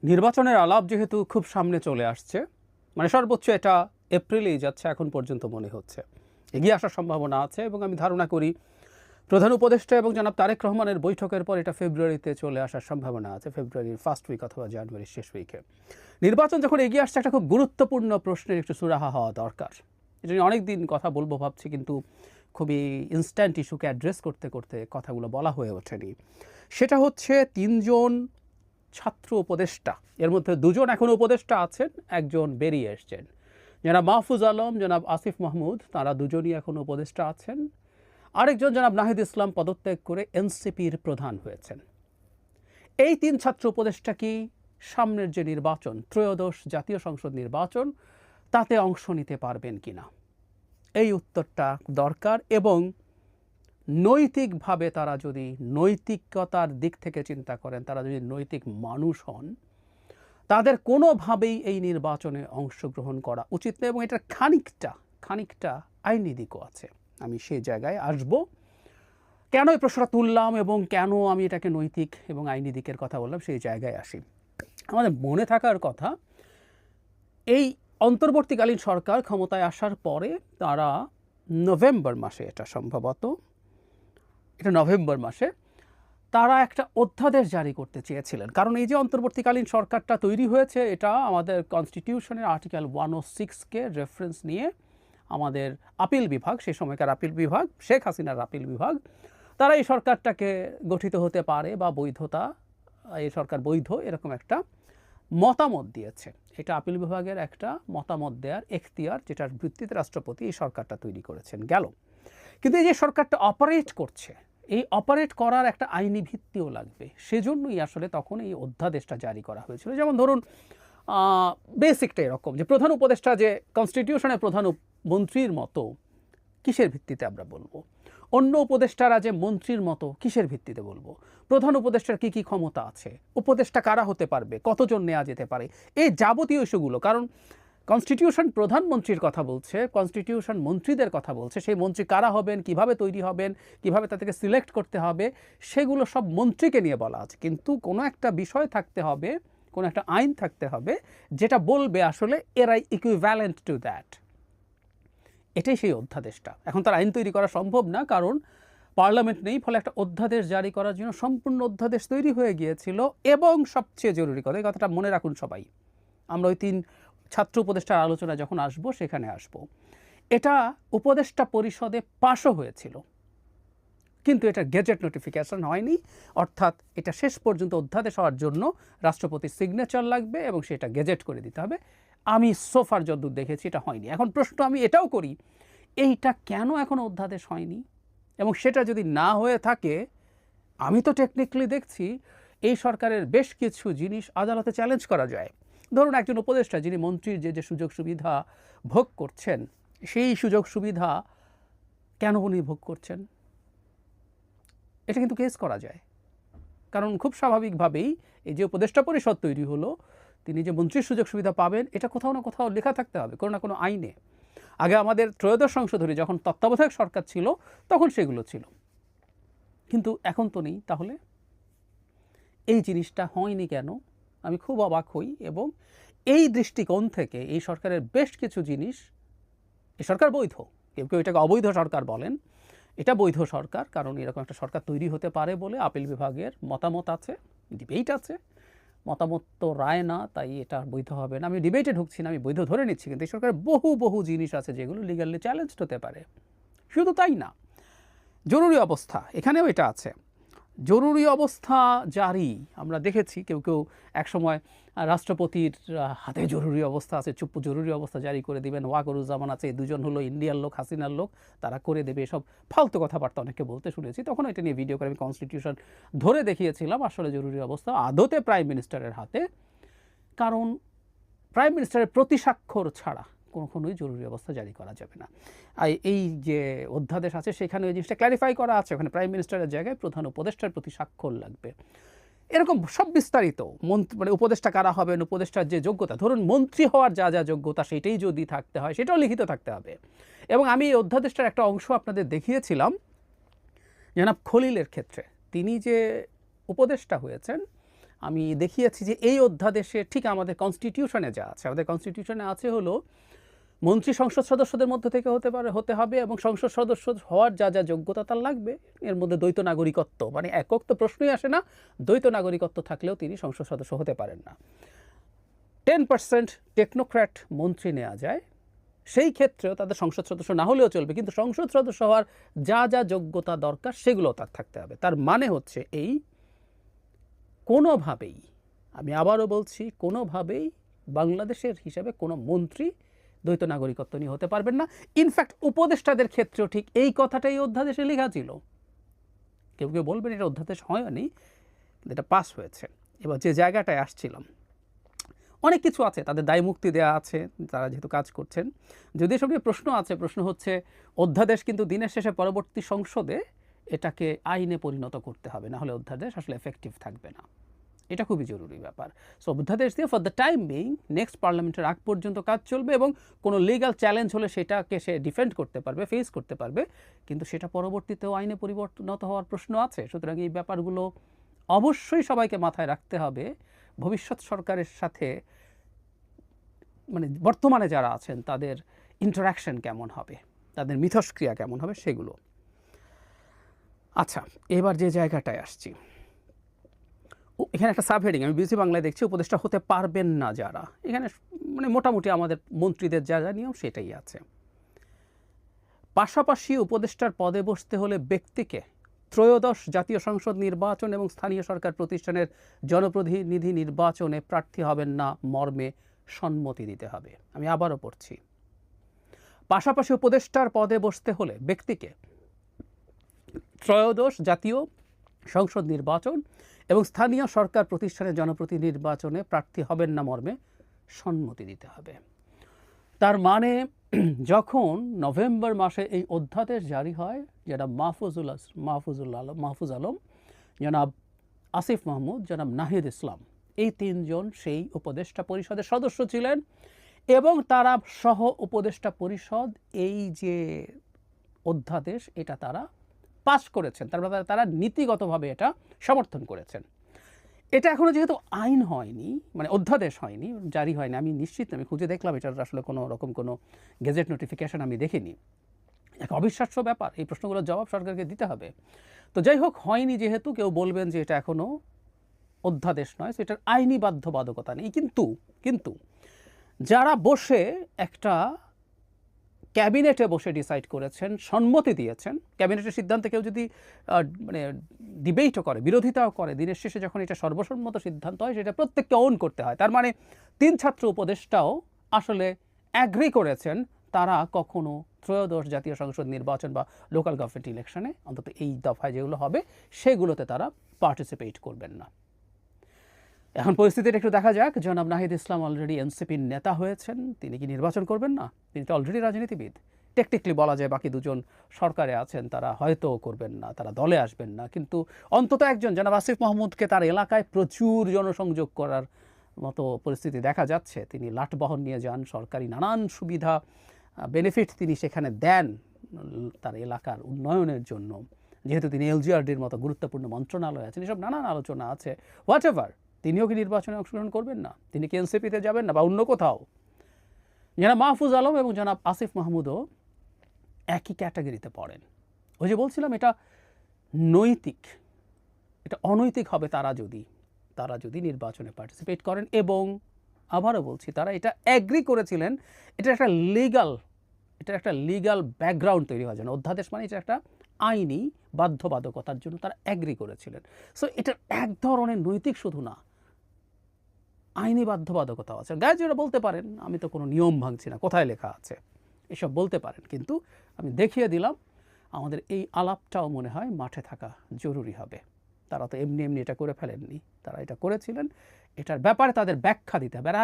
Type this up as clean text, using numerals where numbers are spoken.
নির্বাচনের আলাপ যেহেতু খুব সামনে চলে আসছে, মানে সর্বোচ্চ এটা এপ্রিলেই যাচ্ছে এখন পর্যন্ত মনে হচ্ছে, এগিয়ে আসার সম্ভাবনা আছে এবং আমি ধারণা করি প্রধান উপদেষ্টা এবং জনাব তারেক রহমানের বৈঠকের পর এটা ফেব্রুয়ারিতে চলে আসার সম্ভাবনা আছে, ফেব্রুয়ারির ফার্স্ট উইক অথবা জানুয়ারির শেষ উইকে। নির্বাচন যখন এগিয়ে আসছে একটা খুব গুরুত্বপূর্ণ প্রশ্নের একটু সুরাহা হওয়া দরকার। এটা নিয়ে অনেক দিন কথা বলবো ভাবছি, কিন্তু খুবই ইনস্ট্যান্ট ইস্যুকে অ্যাড্রেস করতে করতে কথাগুলো বলা হয়ে ওঠেনি। সেটা হচ্ছে তিনজন ছাত্র উপদেষ্টা, এর মধ্যে দুজন এখন উপদেষ্টা আছেন, একজন বেরিয়ে এসছেন। জনাব মাহফুজ আলম, জনাব আসিফ মাহমুদ, তারা দুজনই এখন উপদেষ্টা আছেন। আরেকজন জনাব নাহিদ ইসলাম পদত্যাগ করে এনসিপির প্রধান হয়েছেন। এই তিন ছাত্র উপদেষ্টা কি সামনের যে নির্বাচন, ত্রয়োদশ জাতীয় সংসদ নির্বাচন, তাতে অংশ নিতে পারবেন কিনা, এই উত্তরটা দরকার। এবং নৈতিকভাবে তারা যদি নৈতিকতার দিক থেকে চিন্তা করেন, তারা যদি নৈতিক মানুষ হন, তাদের কোনোভাবেই এই নির্বাচনে অংশগ্রহণ করা উচিত নয়। এবং এটার খানিকটা আইনি দিকও আছে, আমি সেই জায়গায় আসব। কেন এই প্রশ্নটা তুললাম এবং কেন আমি এটাকে নৈতিক এবং আইনি দিকের কথা বললাম, সেই জায়গায় আসি। আমাদের মনে থাকার কথা, এই অন্তর্বর্তীকালীন সরকার ক্ষমতায় আসার পরে তারা নভেম্বর মাসে, এটা নভেম্বর মাসে তারা একটা অধ্যাদেশ জারি করতে চেয়েছিলেন। কারণ এই যে অন্তর্বর্তীকালীন সরকারটা তৈরি হয়েছে, এটা আমাদের কনস্টিটিউশনের আর্টিকেল 106-কে রেফারেন্স নিয়ে আমাদের আপিল বিভাগ, সেই সময়কার আপিল বিভাগ, শেখ হাসিনার আপিল বিভাগ, তারা এই সরকারটাকে গঠিত হতে পারে বা বৈধতা, এই সরকার বৈধ, এরকম একটা মতামত দিয়েছে। এটা আপিল বিভাগের একটা মতামত দেওয়ার এখতিয়ার, যেটার ভিত্তিতে রাষ্ট্রপতি এই সরকারটা তৈরি করেছেন গেল। কিন্তু এই যে সরকারটা অপারেট করছে, এই অপারেট করার একটা আইনি ভিত্তিও লাগবে। সেজন্যই আসলে তখন এই অধ্যাদেশটা জারি করা হয়েছিল। যেমন ধরুন, বেসিকটা এরকম যে প্রধান উপদেষ্টা যে কনস্টিটিউশনের প্রধান মন্ত্রীর মতো, কিসের ভিত্তিতে আমরা বলবো? অন্য উপদেষ্টারা যে মন্ত্রীর মতো, কিসের ভিত্তিতে বলবো? প্রধান উপদেষ্টার কি কি ক্ষমতা আছে, উপদেষ্টা কারা হতে পারবে, কতজন নেওয়া যেতে পারে, এই যাবতীয় ইস্যুগুলো। কারণ কনস্টিটিউশন প্রধানমন্ত্রীর কথা বলছে, কনস্টিটিউশন মন্ত্রীদের কথা বলছে, সেই মন্ত্রী কারা হবেন, কিভাবে তৈরি হবেন, কিভাবে তাদেরকে সিলেক্ট করতে হবে, সেগুলো সব মন্ত্রীকে নিয়ে বলা আছে। কিন্তু কোনো একটা বিষয় থাকতে হবে, কোনো একটা আইন থাকতে হবে যেটা বলবে আসলে এরাই ইকুইভ্যালেন্ট টু দ্যাট। এটাই সেই অধ্যাদেশটা। এখন তার আইন তৈরি করা সম্ভব না, কারণ পার্লামেন্ট নেই, ফলে একটা অধ্যাদেশ জারি করার জন্য সম্পূর্ণ অধ্যাদেশ তৈরি হয়ে গিয়েছিল। এবং সবচেয়ে জরুরি কথা, এই কথাটা মনে রাখুন সবাই, আমরা ওই তিন ছাত্র উপদেষ্টার আলোচনা যখন আসবো সেখানে আসবো, এটা উপদেষ্টা পরিষদে পাশও হয়েছিল, কিন্তু এটা গেজেট নোটিফিকেশন হয়নি। অর্থাৎ এটা শেষ পর্যন্ত অধ্যাদেশ হওয়ার জন্য রাষ্ট্রপতির সিগনেচার লাগবে এবং সেটা গেজেট করে দিতে হবে। আমি সোফার যদ্দূর দেখেছি এটা হয়নি। এখন প্রশ্ন আমি এটাও করি, এইটা কেন এখনো অধ্যাদেশ হয়নি? এবং সেটা যদি না হয়ে থাকে, আমি তো টেকনিক্যালি দেখছি এই সরকারের বেশ কিছু জিনিস আদালতে চ্যালেঞ্জ করা যায়। ধরুন, একজন উপদেষ্টা যিনি মন্ত্রীর যে সুযোগ সুবিধা ভোগ করছেন, সেই সুযোগ সুবিধা কেন উনি ভোগ করছেন, এটা কিন্তু কেস করা যায়। কারণ খুব স্বাভাবিকভাবেই এই যে উপদেষ্টা পরিষদ তৈরি হলো, তিনি যে মন্ত্রীর সুযোগ সুবিধা পাবেন, এটা কোথাও না কোথাও লেখা থাকতে হবে কোনো না কোনো আইনে। আগে আমাদের ত্রয়োদশ সংশোধনী যখন তত্ত্বাবধায়ক সরকার ছিল, তখন সেগুলো ছিল, কিন্তু এখন তো নেই। তাহলে এই জিনিসটা হয়নি কেন? আমি খুব অবাক হই। এবং এই দৃষ্টিকোণ থেকে এই সরকারের বেশ কিছু জিনিস, এই সরকার বৈধ, কেউ কেউ এটাকে অবৈধ সরকার বলেন, এটা বৈধ সরকার, কারণ এরকম একটা সরকার তৈরি হতে পারে বলে আপিল বিভাগের মতামত আছে, ডিবেট আছে। মতামত তো রায় না, তাই এটা বৈধ হবে না। আমি ডিবেটে ঢুকছি না, আমি বৈধ ধরে নিচ্ছি। কিন্তু এই সরকারের বহু জিনিস আছে যেগুলো লিগালি চ্যালেঞ্জড হতে পারে। শুধু তাই না, জরুরি অবস্থা, এখানেও এটা আছে। জরুরি অবস্থা জারি আমরা দেখেছি, কেউ কেউ একসময় রাষ্ট্রপতির হাতে জরুরি অবস্থা আছে, চুপ জরুরি অবস্থা জারি করে দিবেন। ওয়াকরুজ্জামান আছে, দুজন হলো ইন্ডিয়ার লোক, হাসিনার লোক, তারা করে দেবে, এসব ফালতু কথাবার্তা অনেকে বলতে শুনেছি। তখন এটা নিয়ে ভিডিও করে আমি কনস্টিটিউশন ধরে দেখিয়েছিলাম আসলে জরুরি অবস্থা আদতে প্রাইম মিনিস্টারের হাতে। কারণ প্রাইম মিনিস্টারের প্রতি স্বাক্ষর ছাড়া কখনোই জরুরি অবস্থা জারি করা যাবে না। আর এই যে অধ্যাদেশ আছে সেখানে ওই জিনিসটা ক্ল্যারিফাই করা আছে, ওখানে প্রাইম মিনিস্টারের জায়গায় প্রধান উপদেষ্টার প্রতি স্বাক্ষর লাগবে। এরকম সব বিস্তারিত মানে উপদেষ্টা কারা হবেন, উপদেষ্টার যে যোগ্যতা, ধরুন মন্ত্রী হওয়ার যা যোগ্যতা সেটাই যদি থাকতে হয়, সেটাও লিখিত থাকতে হবে। এবং আমি এই অধ্যাদেশটার একটা অংশ আপনাদের দেখিয়েছিলাম জনাব খলিলের ক্ষেত্রে। তিনি যে উপদেষ্টা হয়েছেন, আমি দেখিয়েছি যে এই অধ্যাদেশে ঠিক আমাদের কনস্টিটিউশনে যা আছে, আমাদের কনস্টিটিউশনে আছে হলো মন্ত্রী সংসদ সদস্যদের মধ্য থেকে হতে হবে এবং সংসদ সদস্য হওয়ার যা যা যোগ্যতা তার লাগবে, এর মধ্যে দ্বৈত নাগরিকত্ব মানে একক তো প্রশ্নই আসে না, দ্বৈত নাগরিকত্ব থাকলেও তিনি সংসদ সদস্য হতে পারেন না। 10% টেকনোক্র্যাট মন্ত্রী নেওয়া যায়, সেই ক্ষেত্রেও তাদের সংসদ সদস্য না হলেও চলবে, কিন্তু সংসদ সদস্য হওয়ার যা যা যোগ্যতা দরকার সেগুলো তার থাকতে হবে। তার মানে হচ্ছে এই, কোনোভাবেই, আমি আবারও বলছি, কোনোভাবেই বাংলাদেশের হিসাবে কোনো মন্ত্রী দ্বৈত নাগরিকত্ব নিয়ে হতে পারবেন না। ইনফ্যাক্ট উপদেষ্টাদের ক্ষেত্রেও ঠিক এই কথাটাই অধ্যাদেশে লেখা ছিল। কেউ কেউ বলবেন এটা অধ্যাদেশ হয়নি, কিন্তু এটা পাস হয়েছে। এবার যে জায়গাটায় আসছিলাম, অনেক কিছু আছে, তাদের দায়মুক্তি দেওয়া আছে তারা যেহেতু কাজ করছেন। যদি এসব নিয়ে প্রশ্ন আছে, প্রশ্ন হচ্ছে অধ্যাদেশ কিন্তু দিনের শেষে পরবর্তী সংসদে এটাকে আইনে পরিণত করতে হবে, না হলে অধ্যাদেশ আসলে এফেক্টিভ থাকবে না। এটা খুবই জরুরি ব্যাপার। সো অধ্যাদেশ দিয়ে for the time being next পার্লামেন্টের আগ পর্যন্ত কাজ চলবে এবং কোনো লিগ্যাল চ্যালেঞ্জ হলে সেটাকে সে ডিফেন্ড করতে পারবে, ফেস করতে পারবে, কিন্তু সেটা পরবর্তীতেও আইনে পরিণত হওয়ার প্রশ্ন আছে। সুতরাং এই ব্যাপারগুলো অবশ্যই সবাইকে মাথায় রাখতে হবে। ভবিষ্যৎ সরকারের সাথে মানে বর্তমানে যারা আছেন তাদের ইন্টারাকশন কেমন হবে, তাদের মিথস্ক্রিয়া কেমন হবে, সেগুলো। আচ্ছা, এবার যে জায়গাটায় আসছি, এখানে একটা সাবহেডিং আমি বিবিসি বাংলায় দেখছি, উপদেষ্টা হতে পারবেন না যারা, এখানে মানে মোটামুটি আমাদের মন্ত্রীদের যা যা নিয়ম সেটাই আছে। পাশাপাশি উপদেষ্টার পদে বসতে হলে ব্যক্তিকে ত্রয়োদশ জাতীয় সংসদ নির্বাচন এবং স্থানীয় সরকার প্রতিষ্ঠানের জনপ্রতিনিধি নির্বাচনে প্রার্থী হবেন না মর্মে সম্মতি দিতে হবে। আমি আবারও পড়ছি, পাশাপাশি উপদেষ্টার পদে বসতে হলে ব্যক্তিকে ত্রয়োদশ জাতীয় সংসদ নির্বাচন এবং স্থানীয় সরকার প্রতিষ্ঠানের জনপ্রতিনিধি নির্বাচনে প্রার্থী হবেন না মর্মে সম্মতি দিতে হবে। তার মানে যখন নভেম্বর মাসে এই অধ্যাদেশ জারি হয়, যেটা মাহফুজ আলম, জনাব আসিফ মাহমুদ, জনাব নাহিদ ইসলাম, এই তিনজন সেই উপদেষ্টা পরিষদের সদস্য ছিলেন এবং তারা সহ উপদেষ্টা পরিষদ এই যে অধ্যাদেশ এটা তারা পাস করেছেন, তারপরে তারা নীতিগতভাবে এটা সমর্থন করেছেন। এটা এখনও যেহেতু আইন হয়নি, মানে অধ্যাদেশ হয়নি, জারি হয়নি, আমি নিশ্চিত আমি খুঁজে দেখলাম এটার আসলে কোনো রকম কোনো গেজেট নোটিফিকেশন আমি দেখিনি। এক অবিশ্বাস্য ব্যাপার, এই প্রশ্নগুলোর জবাব সরকারকে দিতে হবে। তো যাই হোক, হয়নি যেহেতু কেউ বলবেন যে এটা এখনও অধ্যাদেশ নয়, তো এটার আইনি বাধ্যবাধকতা নেই। কিন্তু যারা বসে একটা ক্যাবিনেটে বসে ডিসাইড করেছেন, সম্মতি দিয়েছেন, ক্যাবিনেটের সিদ্ধান্তে কেউ যদি মানে ডিবেটও করে, বিরোধিতাও করে, দিনের শেষে যখন এটা সর্বসম্মত সিদ্ধান্ত হয় সেটা প্রত্যেককে ওন করতে হয়। তার মানে 3 ছাত্র উপদেষ্টাও আসলে অ্যাগ্রি করেছেন তারা কখনো ত্রয়োদশ জাতীয় সংসদ নির্বাচন বা লোকাল গভর্নমেন্ট ইলেকশনে, অন্তত এই দফায় যেগুলো হবে সেগুলোতে তারা পার্টিসিপেট করবেন না। এখন পরিস্থিতিটা একটু দেখা যাক। জনাব নাহিদ ইসলাম অলরেডি এনসিপির নেতা হয়েছেন, তিনি কি নির্বাচন করবেন না? তিনি তো অলরেডি রাজনীতিবিদ। টেকনিক্যালি বলা যায় বাকি দুজন সরকারে আছেন, তারা হয়তো করবেন না, তারা দলে আসবেন না, কিন্তু অন্তত একজন জনাব আসিফ মাহমুদকে তার এলাকায় প্রচুর জনসংযোগ করার মতো পরিস্থিতি দেখা যাচ্ছে। তিনি লাঠবহন নিয়ে যান, সরকারি নানান সুবিধা বেনিফিট তিনি সেখানে দেন তার এলাকার উন্নয়নের জন্য। যেহেতু তিনি এলজিআরডির মতো গুরুত্বপূর্ণ মন্ত্রণালয় আছেন, এসব নানান আলোচনা আছে। হোয়াট এভার, তিনিও কি নির্বাচনে অংশগ্রহণ করবেন না? তিনি কি এনসিপিতে যাবেন না বা অন্য কোথাও? জনাব মাহফুজ আলম এবং জনাব আসিফ মাহমুদও একই ক্যাটাগরিতে পড়েন। ওই যে বলছিলাম, এটা নৈতিক, এটা অনৈতিক হবে তারা যদি নির্বাচনে পার্টিসিপেট করেন। এবং আবারও বলছি, তারা এটা অ্যাগ্রি করেছিলেন, এটা একটা লিগ্যাল ব্যাকগ্রাউন্ড তৈরি হওয়ার জন্য। অধ্যাদেশ মানে এটা একটা আইনি বাধ্যবাধকতার জন্য তারা অ্যাগ্রি করেছিলেন। সো এটা এক ধরনের নৈতিক শুধু না, আইনি বাধ্যবাধকতাও আছে। গায়ে যারা বলতে পারেন আমি তো কোনো নিয়ম ভাঙছি না, কোথায় লেখা আছে, এসব বলতে পারেন, কিন্তু আমি দেখিয়ে দিলাম আমাদের এই আলাপটাও মনে হয় মাঠে থাকা জরুরি হবে। তারা তো এমনি এটা করে ফেলেননি, তারা এটা করেছিলেন, এটার ব্যাপারে তাদের ব্যাখ্যা দিতে হবে। আর